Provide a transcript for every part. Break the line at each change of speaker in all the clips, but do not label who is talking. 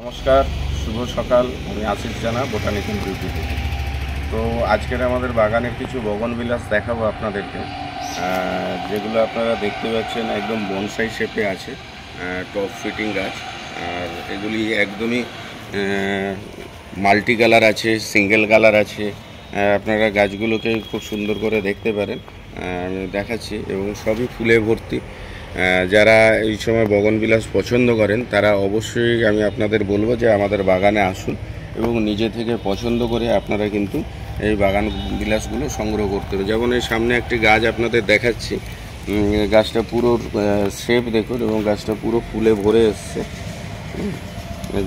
নমস্কার, শুভ সকাল। আমি আশিস জানা, বোটানিক্যাল বিউটি থেকে। তো আজকের আমাদের বাগানের কিছু বগনবিলাস দেখাবো আপনাদেরকে, যেগুলো আপনারা দেখতে পাচ্ছেন একদম বনসাই শেপে আছে, টপ ফিটিং গাছ। আর এগুলি একদমই মাল্টি কালার আছে, সিঙ্গেল কালার আছে। আপনারা গাছগুলোকে খুব সুন্দর করে দেখতে পারেন, আমি দেখাচ্ছি। এবং সবই ফুলে ভর্তি। যারা এই সময় বগনবিলাস পছন্দ করেন তারা অবশ্যই আমি আপনাদের বলবো যে আমাদের বাগানে আসুন এবং নিজে থেকে পছন্দ করে আপনারা কিন্তু এই বাগান বিলাসগুলো সংগ্রহ করতে হবে। যেমন এই সামনে একটি গাছ আপনাদের দেখাচ্ছি, গাছটা পুরো শেপ দেখুন এবং গাছটা পুরো ফুলে ভরে এসছে।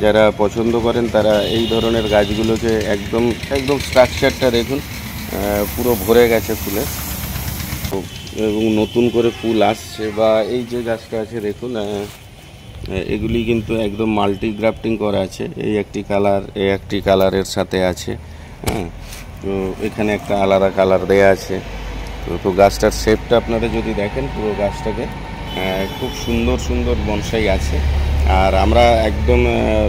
যারা পছন্দ করেন তারা এই ধরনের গাছগুলোকে একদম স্ট্রাকচারটা দেখুন, পুরো ভরে গেছে ফুলে এবং নতুন করে ফুল আসছে। বা এই যে গাছটা আছে দেখুন, এগুলি কিন্তু একদম মাল্টি গ্রাফটিং করা আছে। এই একটি কালার, এই একটি কালারের সাথে আছে। হ্যাঁ, তো এখানে একটা আলাদা কালার দেয়া আছে। তো গাছটার শেপটা আপনারা যদি দেখেন, পুরো গাছটাকে খুব সুন্দর বনসাই আছে। আর আমরা একদম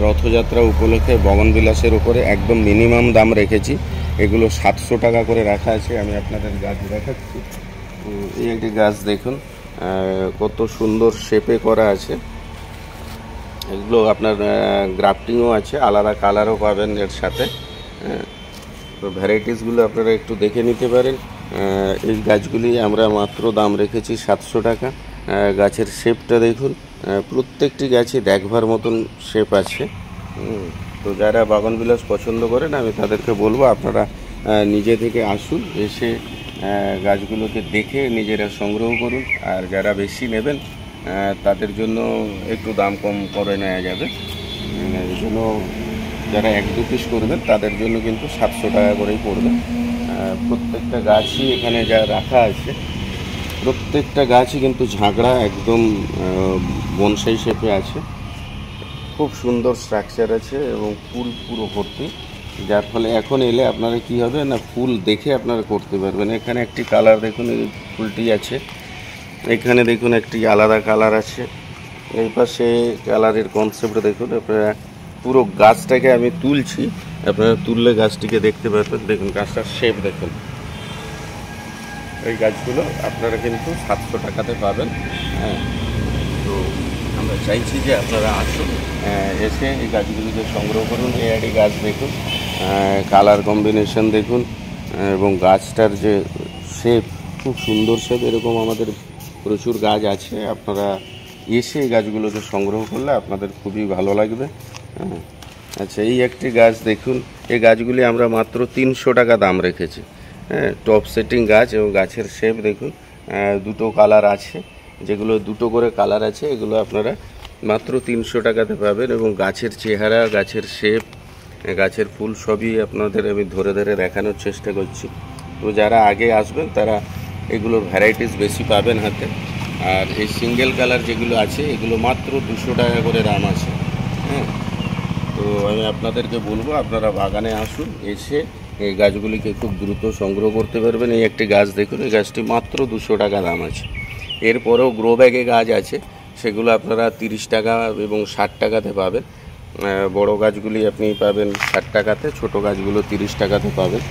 রথযাত্রা উপলক্ষে বগনবিলাসের উপরে একদম মিনিমাম দাম রেখেছি। এগুলো 700 টাকা করে রাখা আছে। আমি আপনাদের গাছ দেখাচ্ছি। এই একটি গাছ দেখুন, কত সুন্দর শেপে করা আছে। এগুলো আপনার গ্রাফটিংও আছে, আলাদা কালারও পাবেন এর সাথে। তো ভ্যারাইটিসগুলো আপনারা একটু দেখে নিতে পারেন। এই গাছগুলি আমরা মাত্র দাম রেখেছি 700 টাকা। গাছের শেপটা দেখুন, প্রত্যেকটি গাছে দেখবার মতন শেপ আছে। তো যারা বাগানবিলাস পছন্দ করেন আমি তাদেরকে বলবো আপনারা নিজে থেকে আসুন, এসে গাছগুলোকে দেখে নিজেরা সংগ্রহ করুন। আর যারা বেশি নেবেন তাদের জন্য একটু দাম কম করে নেওয়া যাবে। এই জন্য যারা 1-2 পিস করবেন তাদের জন্য কিন্তু 700 টাকা করেই পড়বে। প্রত্যেকটা গাছই এখানে যা রাখা আছে, প্রত্যেকটা গাছই কিন্তু ঝাঁকড়া, একদম বনসাই শেপে আছে। খুব সুন্দর স্ট্রাকচার আছে এবং ফুল পুরো ভর্তি, যার ফলে এখন এলে আপনারা কি হবে না, ফুল দেখে আপনারা করতে পারবেন। এখানে একটি কালার দেখুন, এই ফুলটি আছে। এখানে দেখুন একটি আলাদা কালার আছে। এই পাশে কালারের কনসেপ্ট দেখুন। আপনারা পুরো গাছটাকে আমি তুলছি, আপনারা তুললে গাছটিকে দেখতে পারবেন। দেখুন গাছটার শেপ দেখুন। এই গাছগুলো আপনারা কিন্তু 700 টাকাতে পাবেন। হ্যাঁ, তো আমরা চাইছি যে আপনারা আসুন, এসে এই গাছগুলিকে সংগ্রহ করুন। এই একটি গাছ দেখুন, কালার কম্বিনেশন দেখুন এবং গাছটার যে শেপ, খুব সুন্দর শেপ। এরকম আমাদের প্রচুর গাছ আছে, আপনারা এসে এই গাছগুলোকে সংগ্রহ করলে আপনাদের খুবই ভালো লাগবে। হ্যাঁ, আচ্ছা, এই একটি গাছ দেখুন। এই গাছগুলি আমরা মাত্র 300 টাকা দাম রেখেছি। হ্যাঁ, টপ সেটিং গাছ এবং গাছের শেপ দেখুন। দুটো কালার আছে, যেগুলো দুটো করে কালার আছে, এগুলো আপনারা মাত্র 300 টাকাতে পাবেন। এবং গাছের চেহারা, গাছের শেপ, গাছের ফুল সবই আপনাদের আমি ধরে দেখানোর চেষ্টা করছি। তো যারা আগে আসবেন তারা এগুলোর ভ্যারাইটিস বেশি পাবেন হাতে। আর এই সিঙ্গেল কালার যেগুলো আছে এগুলো মাত্র 200 টাকা করে দাম আছে। হ্যাঁ, তো আমি আপনাদেরকে বলবো আপনারা বাগানে আসুন, এসে এই গাছগুলিকে খুব দ্রুত সংগ্রহ করতে পারবেন। এই একটি গাছ দেখুন, এই গাছটি মাত্র 200 টাকা দাম আছে। এরপরেও গ্রো ব্যাগে গাছ আছে, সেগুলো আপনারা 30 টাকা এবং 60 টাকাতে পাবেন। বড় গাছগুলি আপনি পাবেন 60 টাকাতে, ছোট গাছগুলো 30 টাকাতে পাবেন।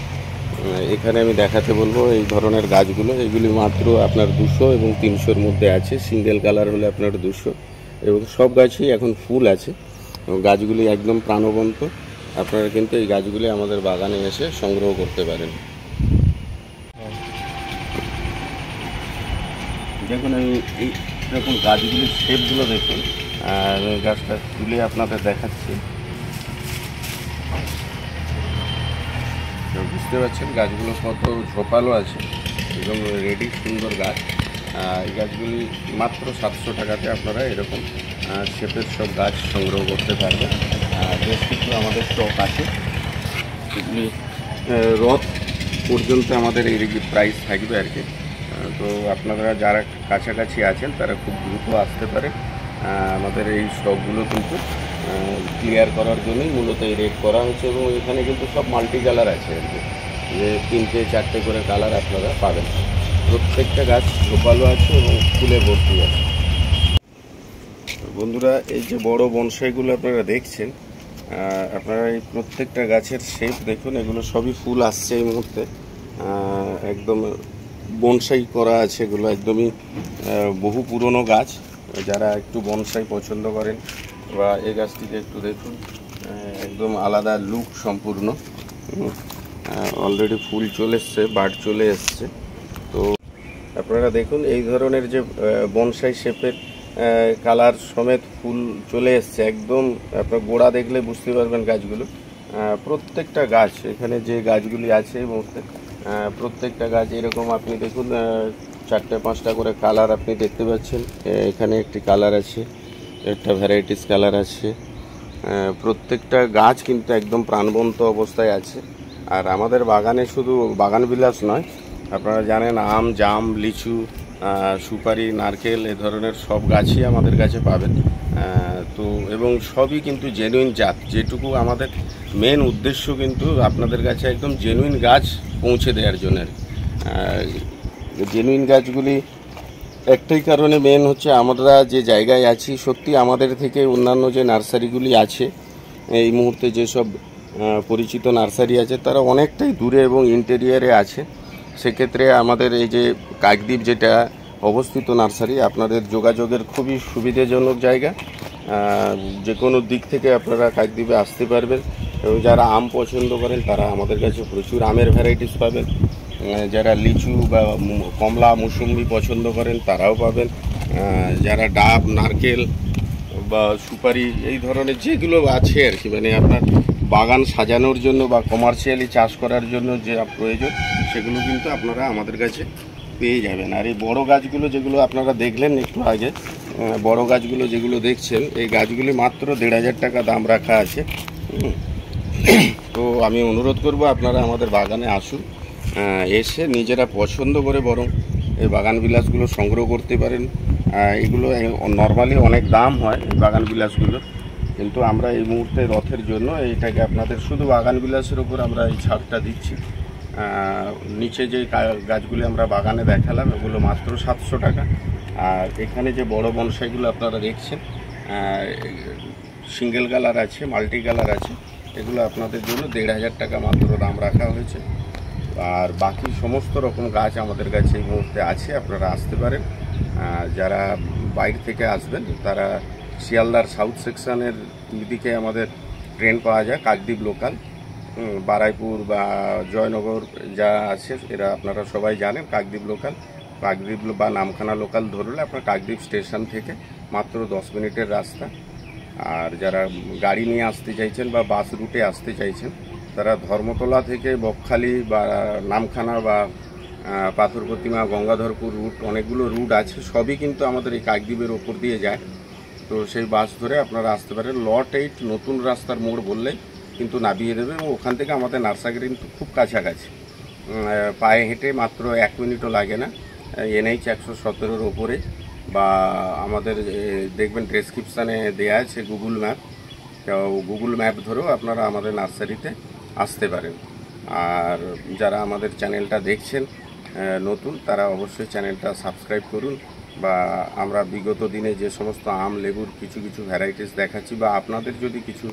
এখানে আমি দেখাতে বলবো এই ধরনের গাছগুলো, এগুলি মাত্র আপনার 200 এবং 300-র মধ্যে আছে। সিঙ্গেল কালার হলে আপনার 200। এবং সব গাছই এখন ফুল আছে এবং গাছগুলি একদম প্রাণবন্ত। আপনারা কিন্তু এই গাছগুলি আমাদের বাগানে এসে সংগ্রহ করতে পারেন। দেখুন আমি এইরকম গাছগুলির শেপগুলো দেখুন, আর গাছটা তুলে আপনাদের দেখাচ্ছি। বুঝতে পারছেন গাছগুলো কত ঝোপালো আছে, একদম রেডি সুন্দর গাছ। এই গাছগুলি মাত্র 700 টাকাতে আপনারা এরকম শেপের সব গাছ সংগ্রহ করতে পারবেন। বেশ কিছু আমাদের স্টক আছে, এগুলি রথ পর্যন্ত আমাদের এই প্রাইস থাকবে আর কি। তো আপনারা যারা কাছাকাছি আছেন তারা খুব দ্রুত আসতে পারে। আমাদের এই স্টকগুলো কিন্তু ক্লিয়ার করার জন্যই মূলত এই রেট করা হচ্ছে। এবং এখানে কিন্তু সব মাল্টি কালার আছে আর কি, যে 3-4টে করে কালার আপনারা পাবেন। প্রত্যেকটা গাছ ঝোপালো আছে এবং ফুলে ভর্তি আছে। বন্ধুরা, এই যে বড় বনসাইগুলো আপনারা দেখছেন, আপনারা এই প্রত্যেকটা গাছের শেপ দেখুন, এগুলো সবই ফুল আসছে এই মুহূর্তে। একদম বনসাই করা আছে, এগুলো একদমই বহু পুরনো গাছ। যারা একটু বনসাই পছন্দ করেন বা এই গাছটিকে একটু দেখুন, একদম আলাদা লুক সম্পূর্ণ। অলরেডি ফুল চলে এসছে, বাড চলে এসছে। তো আপনারা দেখুন এই ধরনের যে বনসাই শেপের কালার সমেত ফুল চলে এসছে একদম। আপনার গোড়া দেখলে বুঝতে পারবেন গাছগুলো। প্রত্যেকটা গাছ এখানে যে গাছগুলি আছে এই মুহূর্তে, প্রত্যেকটা গাছ এরকম আপনি দেখুন 4-5টা করে কালার আপনি দেখতে পাচ্ছেন। এখানে একটি কালার আছে, একটা ভ্যারাইটিস কালার আছে। প্রত্যেকটা গাছ কিন্তু একদম প্রাণবন্ত অবস্থায় আছে। আর আমাদের বাগানে শুধু বাগান বিলাস নয়, আপনারা জানেন আম, জাম, লিচু, সুপারি, নারকেল এ ধরনের সব গাছই আমাদের কাছে পাবেন। তো এবং সবই কিন্তু জেনুইন জাত। যেটুকু আমাদের মেন উদ্দেশ্য কিন্তু আপনাদের কাছে একদম জেনুইন গাছ পৌঁছে দেওয়ার জন্য। জেনুইন গাছগুলি একটাই কারণে মেন হচ্ছে, আমরা যে জায়গায় আছি সত্যি আমাদের থেকে অন্যান্য যে নার্সারিগুলি আছে এই মুহূর্তে, যেসব পরিচিত নার্সারি আছে তারা অনেকটাই দূরে এবং ইন্টেরিয়ারে আছে। সেক্ষেত্রে আমাদের এই যে কাকদ্বীপ যেটা অবস্থিত নার্সারি, আপনাদের যোগাযোগের খুবই সুবিধাজনক জায়গা। যে কোনো দিক থেকে আপনারা কাকদ্বীপে আসতে পারবেন। এবং যারা আম পছন্দ করেন তারা আমাদের কাছে প্রচুর আমের ভ্যারাইটিস পাবেন। যারা লিচু বা কমলা, মুসুম্বি পছন্দ করেন তারাও পাবেন। যারা ডাব, নারকেল বা সুপারি এই ধরনের যেগুলো আছে আর কি, মানে আপনার বাগান সাজানোর জন্য বা কমার্শিয়ালি চাষ করার জন্য যে প্রয়োজন, সেগুলো কিন্তু আপনারা আমাদের কাছে পেয়ে যাবেন। আর এই বড় গাছগুলো যেগুলো আপনারা দেখলেন একটু আগে, বড় গাছগুলো যেগুলো দেখছেন, এই গাছগুলি মাত্র 1,500 টাকা দাম রাখা আছে। তো আমি অনুরোধ করব আপনারা আমাদের বাগানে আসুন, এসে নিজেরা পছন্দ করে বরং এই বাগান বিলাসগুলো সংগ্রহ করতে পারেন। এগুলো নর্মালি অনেক দাম হয় এই বাগান বিলাসগুলো, কিন্তু আমরা এই মুহূর্তে রথের জন্য এইটাকে আপনাদের শুধু বাগান বিলাসের উপর আমরা এই ছাড়টা দিচ্ছি। নিচে যে গাছগুলি আমরা বাগানে দেখালাম এগুলো মাত্র 700 টাকা। আর এখানে যে বড় বনসাইগুলো আপনারা দেখছেন, সিঙ্গেল কালার আছে, মাল্টি কালার আছে, এগুলো আপনাদের জন্য 1,500 টাকা মাত্র দাম রাখা হয়েছে। আর বাকি সমস্ত রকম গাছ আমাদের কাছে এই মুহূর্তে আছে, আপনারা আসতে পারেন। যারা বাইরে থেকে আসবেন তারা শিয়ালদার সাউথ সেকশনের দিকে আমাদের ট্রেন পাওয়া যায়, কাকদ্বীপ লোকাল, বারাইপুর বা জয়নগর যা আছে এরা আপনারা সবাই জানেন। কাকদ্বীপ লোকাল, কাকদ্বীপ বা নামখানা লোকাল ধরলে আপনার কাকদ্বীপ স্টেশন থেকে মাত্র 10 মিনিটের রাস্তা। আর যারা গাড়ি নিয়ে আসতে চাইছেন বা বাস রুটে আসতে চাইছেন তারা ধর্মতলা থেকে বকখালি বা নামখানা বা পাথর প্রতিমা, গঙ্গাধরপুর রুট, অনেকগুলো রুট আছে, সবই কিন্তু আমাদের এই কাকদ্বীপের ওপর দিয়ে যায়। তো সেই বাস ধরে আপনারা আসতে পারেন। লট 8 নতুন রাস্তার মোড় বললেই কিন্তু নামিয়ে দেবে, এবং ওখান থেকে আমাদের নার্সারি কিন্তু খুব কাছাকাছি। পায়ে হেঁটে মাত্র 1 মিনিটও লাগে না। NH 117-এর ওপরে, বা আমাদের দেখবেন ডেসক্রিপশানে দেওয়া আছে গুগল ম্যাপ, তো গুগল ম্যাপ ধরেও আপনারা আমাদের নার্সারিতে আসতে পারেন। আর যারা আমাদের চ্যানেলটা দেখছেন নতুন, তারা অবশ্যই চ্যানেলটা সাবস্ক্রাইব করুন। বা আমরা বিগত দিনে যে সমস্ত আম, লেবুর কিছু কিছু ভ্যারাইটিস দেখাচ্ছি, বা আপনাদের যদি কিছু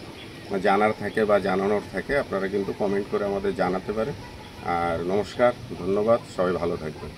জানার থাকে বা জানানোর থাকে আপনারা কিন্তু কমেন্ট করে আমাদের জানাতে পারেন। আর নমস্কার, ধন্যবাদ, সবাই ভালো থাকবেন।